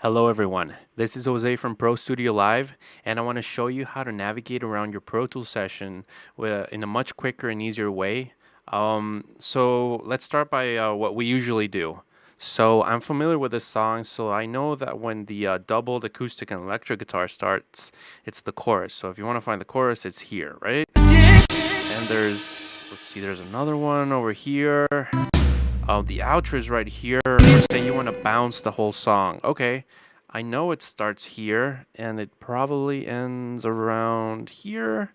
Hello everyone, this is Jose from Pro Studio Live, and I want to show you how to navigate around your Pro Tools session in a much quicker and easier way. So let's start by what we usually do. So I'm familiar with this song, so I know that when the doubled acoustic and electric guitar starts, it's the chorus. So if you want to find the chorus, it's here, right? And let's see, there's another one over here. The outro is right here. Say you want to bounce the whole song. Okay, I know it starts here and it probably ends around here.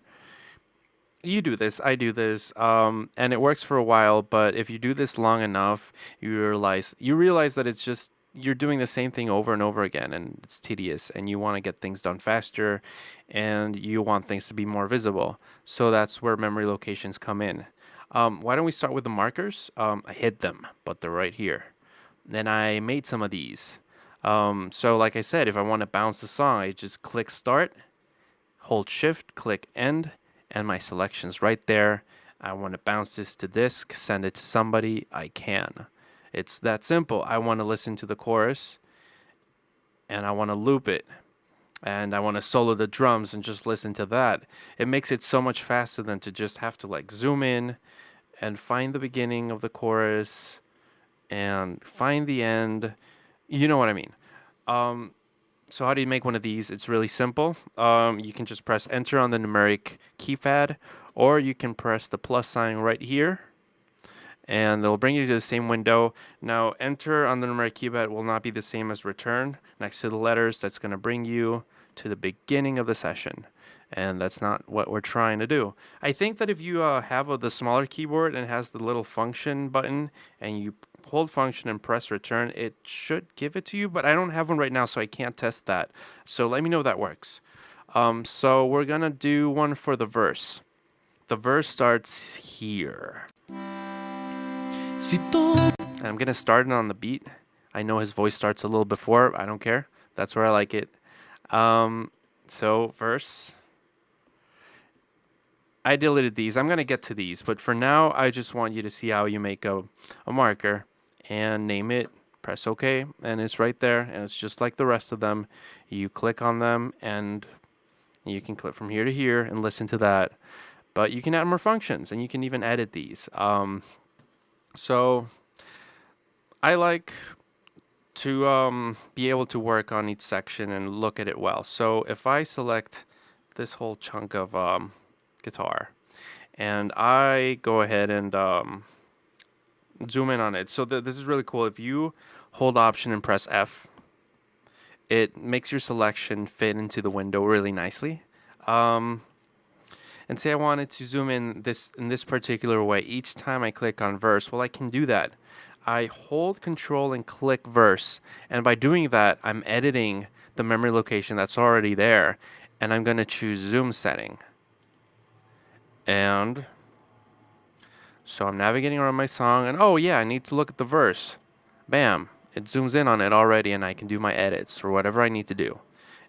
You do this, I do this, and it works for a while. But if you do this long enough, you realize that it's just you're doing the same thing over and over again, and it's tedious. And you want to get things done faster, and you want things to be more visible. So that's where memory locations come in. Why don't we start with the markers? I hid them, but they're right here. Then I made some of these. So like I said, if I want to bounce the song, I just click start, hold shift, click end, and my selection's right there. I want to bounce this to disk, send it to somebody, I can. It's that simple. I want to listen to the chorus, and I want to loop it. And I want to solo the drums and just listen to that. It makes it so much faster than to just have to like zoom in and find the beginning of the chorus and find the end. You know what I mean. So how do you make one of these? It's really simple. You can just press enter on the numeric keypad, or you can press the plus sign right here, and they'll bring you to the same window. Now, enter on the numeric keypad will not be the same as return next to the letters. That's going to bring you to the beginning of the session, and that's not what we're trying to do. I think that if you have the smaller keyboard and it has the little function button, and you hold function and press return, it should give it to you, but I don't have one right now, so I can't test that. So let me know if that works. So we're going to do one for the verse. The verse starts here. And I'm going to start it on the beat. I know his voice starts a little before. I don't care. That's where I like it. So verse. I deleted these. I'm going to get to these. But for now, I just want you to see how you make a marker and name it. Press OK. And it's right there. And it's just like the rest of them. You click on them and you can click from here to here and listen to that. But you can add more functions and you can even edit these. So I like to be able to work on each section and look at it well. So if I select this whole chunk of guitar and I go ahead and zoom in on it. So this is really cool. If you hold option and press F, it makes your selection fit into the window really nicely. And say I wanted to zoom in this particular way each time I click on verse. Well, I can do that. I hold control and click verse, and by doing that, I'm editing the memory location that's already there, and I'm going to choose zoom setting. And so I'm navigating around my song, and oh yeah, I need to look at the verse. Bam, it zooms in on it already, and I can do my edits for whatever I need to do.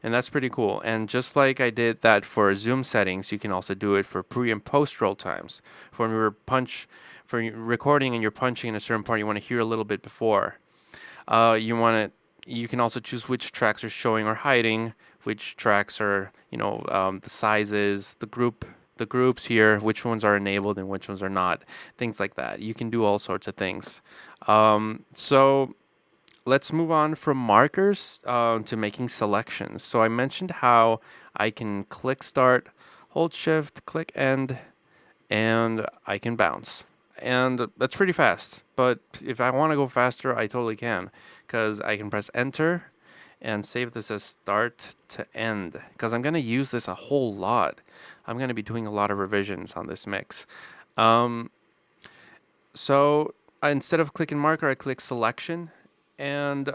And that's pretty cool. And just like I did that for zoom settings, you can also do it for pre and post roll times. For when for recording and you're punching in a certain part, you want to hear a little bit before. You can also choose which tracks are showing or hiding, which tracks are, the sizes, the groups here, which ones are enabled and which ones are not, things like that. You can do all sorts of things. So let's move on from markers to making selections. So I mentioned how I can click start, hold shift, click end, and I can bounce. And that's pretty fast. But if I want to go faster, I totally can, because I can press enter and save this as start to end, because I'm going to use this a whole lot. I'm going to be doing a lot of revisions on this mix. So instead of clicking marker, I click selection. And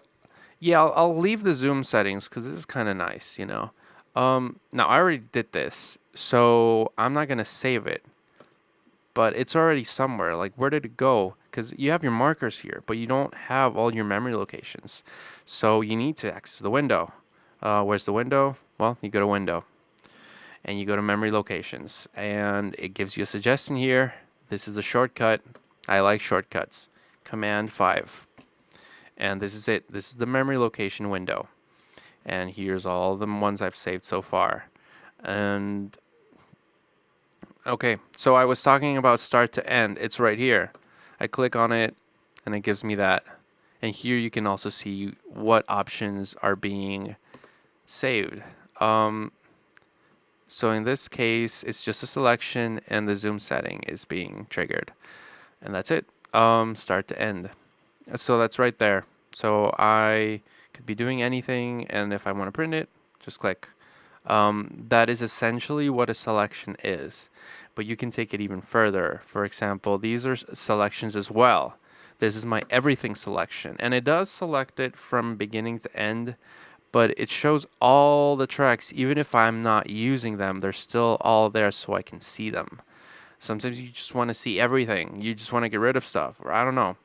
yeah, I'll leave the zoom settings because this is kind of nice, Now, I already did this, so I'm not going to save it. But it's already somewhere. Like, where did it go? Because you have your markers here, but you don't have all your memory locations. So you need to access the window. Where's the window? Well, you go to window. And you go to memory locations. And it gives you a suggestion here. This is a shortcut. I like shortcuts. Command 5. And this is it. This is the memory location window. And here's all the ones I've saved so far. And okay, so I was talking about start to end. It's right here. I click on it and it gives me that. And here you can also see what options are being saved. So in this case, it's just a selection and the zoom setting is being triggered. And that's it. Start to end. So that's right there. So I could be doing anything, and if I want to print it, just click. That is essentially what a selection is, but you can take it even further. For example, these are selections as well. This is my everything selection, and it does select it from beginning to end, but it shows all the tracks. Even if I'm not using them, they're still all there so I can see them. Sometimes you just want to see everything. You just want to get rid of stuff, or I don't know.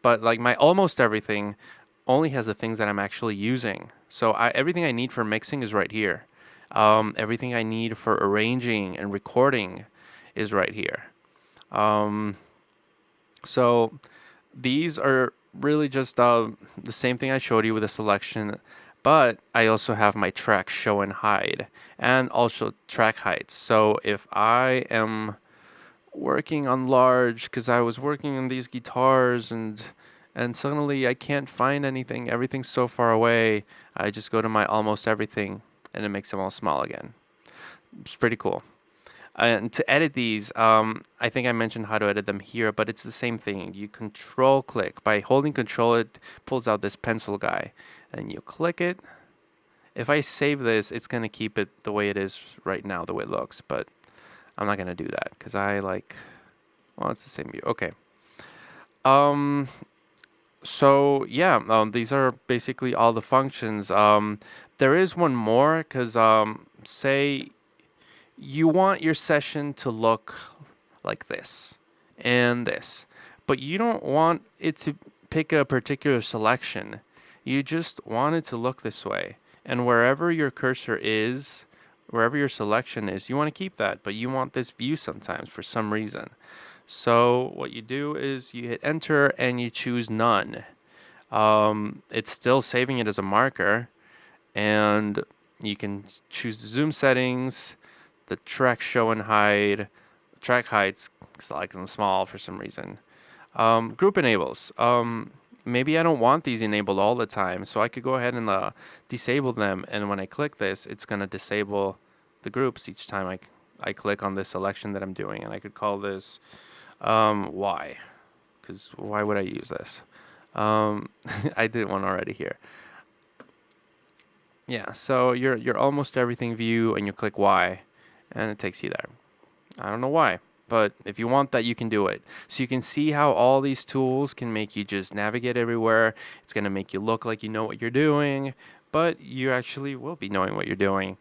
But like my almost everything only has the things that I'm actually using. So everything I need for mixing is right here. Everything I need for arranging and recording is right here. So these are really just the same thing I showed you with a selection, but I also have my track show and hide and also track heights. So if I am working on large, because I was working on these guitars and suddenly I can't find anything, everything's so far away, I just go to my almost everything and it makes them all small again. It's pretty cool. And to edit these, I think I mentioned how to edit them here, but it's the same thing. You control click. By holding control, it pulls out this pencil guy, and you click it. If I save this, it's going to keep it the way it is right now, the way it looks, but I'm not going to do that because well, it's the same view. Okay. So yeah, these are basically all the functions. There is one more because say you want your session to look like this and this, but you don't want it to pick a particular selection. You just want it to look this way. And wherever your cursor is, wherever your selection is, you want to keep that, but you want this view sometimes for some reason. So what you do is you hit enter and you choose none. It's still saving it as a marker, and you can choose the zoom settings, the track show and hide, track heights, because I like them small for some reason. Group enables. Maybe I don't want these enabled all the time, so I could go ahead and disable them, and when I click this, it's going to disable the groups each time I click on this selection that I'm doing, and I could call this Y, because why would I use this? I did one already here. Yeah, so you're almost everything view, and you click Y, and it takes you there. I don't know why, but if you want that, you can do it. So you can see how all these tools can make you just navigate everywhere. It's going to make you look like you know what you're doing, but you actually will be knowing what you're doing.